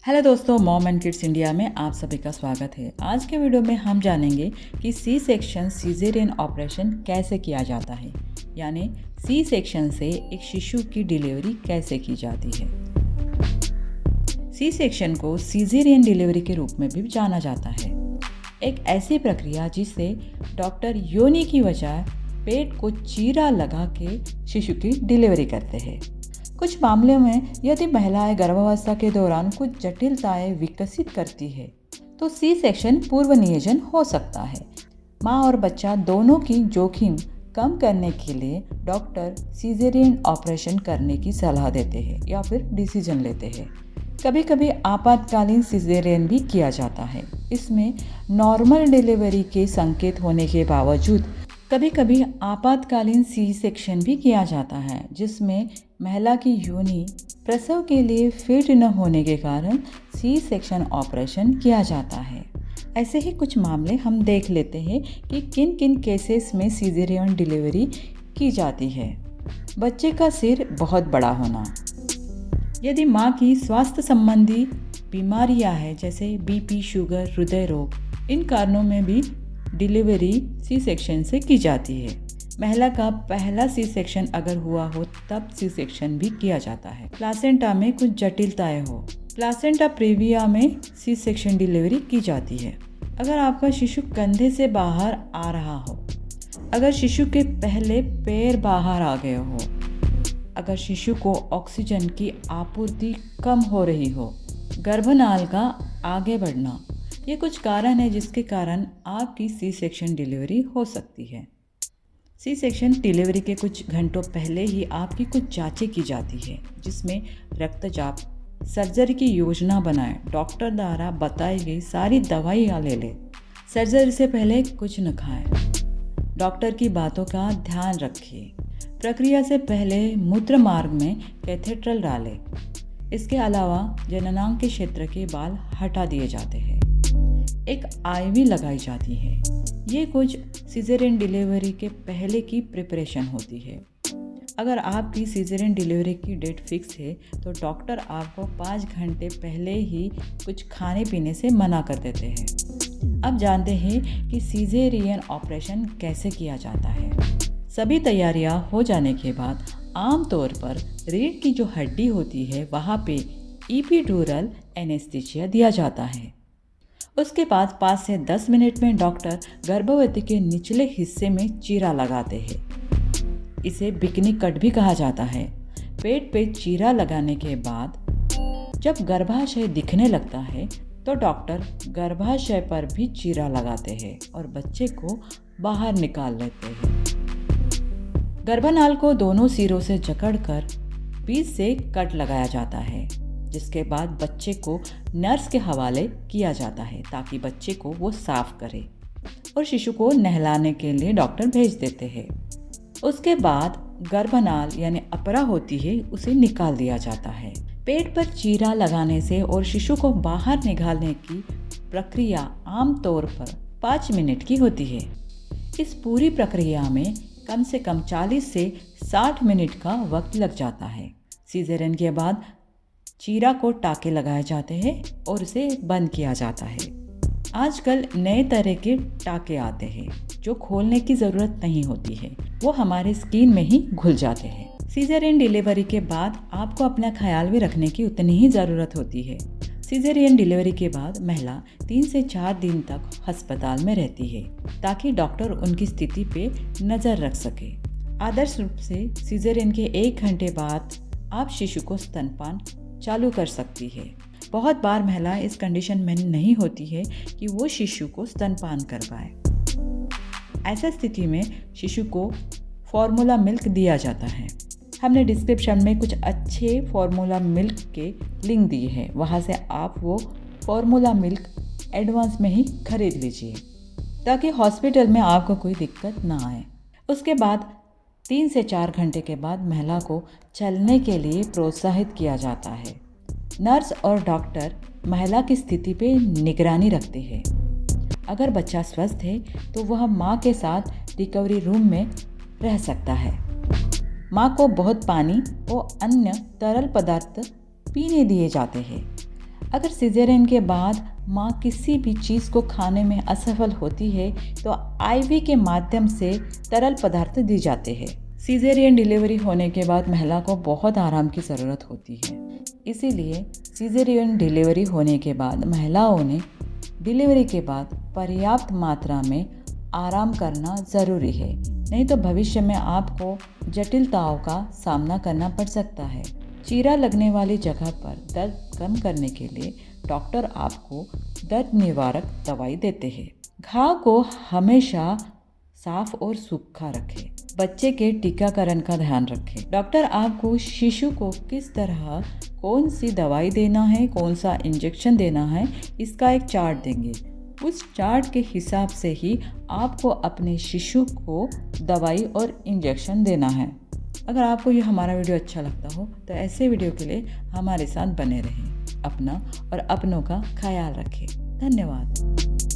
Hello दोस्तों, mom and kids India में आप सभी का स्वागत है। आज के वीडियो में हम जानेंगे कि सी सेक्शन सीजेरियन ऑपरेशन कैसे किया जाता है, यानी सी सेक्शन से एक शिशु की डिलीवरी कैसे की जाती है। सी सेक्शन को सीजेरियन डिलीवरी के रूप में भी जाना जाता है। एक ऐसी प्रक्रिया जिससे डॉक्टर योनि की बजाय पेट को चीरा लगा के शिशु की डिलीवरी करते हैं। कुछ मामलों में यदि महिलाएं गर्भावस्था के दौरान कुछ जटिलताएं विकसित करती है तो सी सेक्शन पूर्व नियोजन हो सकता है। माँ और बच्चा दोनों की जोखिम कम करने के लिए डॉक्टर सीजेरियन ऑपरेशन करने की सलाह देते हैं या फिर डिसीजन लेते हैं। कभी कभी आपातकालीन सीजेरियन भी किया जाता है। इसमें नॉर्मल डिलीवरी के संकेत होने के बावजूद कभी कभी आपातकालीन सी सेक्शन भी किया जाता है, जिसमें महिला की योनि प्रसव के लिए फिट न होने के कारण सी सेक्शन ऑपरेशन किया जाता है। ऐसे ही कुछ मामले हम देख लेते हैं कि किन किन केसेस में सीजेरियन डिलीवरी की जाती है। बच्चे का सिर बहुत बड़ा होना। यदि माँ की स्वास्थ्य संबंधी बीमारियाँ हैं जैसे बीपी, शुगर, हृदय रोग, इन कारणों में भी डिलीवरी सी सेक्शन से की जाती है। महिला का पहला सी सेक्शन अगर हुआ हो तब सी सेक्शन भी किया जाता है। प्लासेंटा में कुछ जटिलताएं हो, प्लासेंटा प्रेविया में सी सेक्शन डिलीवरी की जाती है। अगर आपका शिशु कंधे से बाहर आ रहा हो, अगर शिशु के पहले पैर बाहर आ गए हो, अगर शिशु को ऑक्सीजन की आपूर्ति कम हो रही हो, गर्भनाल का आगे बढ़ना, ये कुछ कारण है जिसके कारण आपकी सी सेक्शन डिलीवरी हो सकती है। सी सेक्शन डिलीवरी के कुछ घंटों पहले ही आपकी कुछ जांचें की जाती है, जिसमें रक्तचाप, सर्जरी की योजना बनाएं, डॉक्टर द्वारा बताई गई सारी दवाइयाँ ले लें, सर्जरी से पहले कुछ न खाएं, डॉक्टर की बातों का ध्यान रखिए, प्रक्रिया से पहले मूत्र मार्ग में कैथेड्रल डालें। इसके अलावा जननांग के क्षेत्र के बाल हटा दिए जाते हैं। एक आईवी लगाई जाती है। ये कुछ सीजेरियन डिलीवरी के पहले की प्रिपरेशन होती है। अगर आपकी सीजेरियन डिलीवरी की डेट फिक्स है तो डॉक्टर आपको 5 घंटे पहले ही कुछ खाने पीने से मना कर देते हैं। अब जानते हैं कि सीजेरियन ऑपरेशन कैसे किया जाता है। सभी तैयारियां हो जाने के बाद आमतौर पर रीढ़ की जो हड्डी होती है वहाँ पे एपिड्यूरल एनेस्थीसिया दिया जाता है। उसके बाद 5 से 10 मिनट में डॉक्टर गर्भवती के निचले हिस्से में चीरा लगाते हैं। इसे बिकनी कट भी कहा जाता है। पेट पे चीरा लगाने के बाद जब गर्भाशय दिखने लगता है तो डॉक्टर गर्भाशय पर भी चीरा लगाते हैं और बच्चे को बाहर निकाल लेते हैं। गर्भनाल को दोनों सिरों से जकड़कर बीच से कट लगाया जाता है, जिसके बाद बच्चे को नर्स के हवाले किया जाता है ताकि बच्चे को वो साफ करे और शिशु को नहलाने के लिए डॉक्टर भेज देते हैं। उसके बाद गर्भनाल यानी अपरा होती है, उसे निकाल दिया जाता है। पेट पर चीरा लगाने से और शिशु को बाहर निकालने की प्रक्रिया आमतौर पर 5 मिनट की होती है। इस पूरी प्रक्रिया में कम से कम 40 से 60 मिनट का वक्त लग जाता है। सीजेरियन के बाद चीरा को टाके लगाए जाते हैं और उसे बंद किया जाता है। आजकल नए तरह के टाके आते हैं जो खोलने की ज़रूरत नहीं होती है, वो हमारे स्किन में ही घुल जाते हैं। सीजेरियन डिलीवरी के बाद आपको अपना ख्याल भी रखने की उतनी ही ज़रूरत होती है। सीजेरियन डिलीवरी के बाद महिला 3 से 4 दिन तक अस्पताल में रहती है ताकि डॉक्टर उनकी स्थिति पे नज़र रख सके। आदर्श रूप से सीजेरियन के 1 घंटे बाद आप शिशु को स्तनपान चालू कर सकती है। बहुत बार महिला इस कंडीशन में नहीं होती है कि वो शिशु को स्तनपान कर पाए। ऐसा स्थिति में शिशु को फॉर्मूला मिल्क दिया जाता है। हमने डिस्क्रिप्शन में कुछ अच्छे फॉर्मूला मिल्क के लिंक दिए हैं, वहाँ से आप वो फॉर्मूला मिल्क एडवांस में ही खरीद लीजिए ताकि हॉस्पिटल में आपको कोई दिक्कत ना आए। उसके बाद 3 से 4 घंटे के बाद महिला को चलने के लिए प्रोत्साहित किया जाता है। नर्स और डॉक्टर महिला की स्थिति पे निगरानी रखते हैं। अगर बच्चा स्वस्थ है तो वह माँ के साथ रिकवरी रूम में रह सकता है। माँ को बहुत पानी और अन्य तरल पदार्थ पीने दिए जाते हैं। अगर सिजेरियन के बाद माँ किसी भी चीज़ को खाने में असफल होती है तो आईवी के माध्यम से तरल पदार्थ दी जाते हैं। सिजेरियन डिलीवरी होने के बाद महिला को बहुत आराम की ज़रूरत होती है, इसीलिए सिजेरियन डिलीवरी होने के बाद महिलाओं ने डिलीवरी के बाद पर्याप्त मात्रा में आराम करना ज़रूरी है, नहीं तो भविष्य में आपको जटिलताओं का सामना करना पड़ सकता है। चीरा लगने वाली जगह पर दर्द कम करने के लिए डॉक्टर आपको दर्द निवारक दवाई देते हैं। घाव को हमेशा साफ और सूखा रखें। बच्चे के टीकाकरण का ध्यान रखें। डॉक्टर आपको शिशु को किस तरह कौन सी दवाई देना है, कौन सा इंजेक्शन देना है, इसका एक चार्ट देंगे। उस चार्ट के हिसाब से ही आपको अपने शिशु को दवाई और इंजेक्शन देना है। अगर आपको ये हमारा वीडियो अच्छा लगता हो तो ऐसे वीडियो के लिए हमारे साथ बने रहें। अपना और अपनों का ख्याल रखें। धन्यवाद।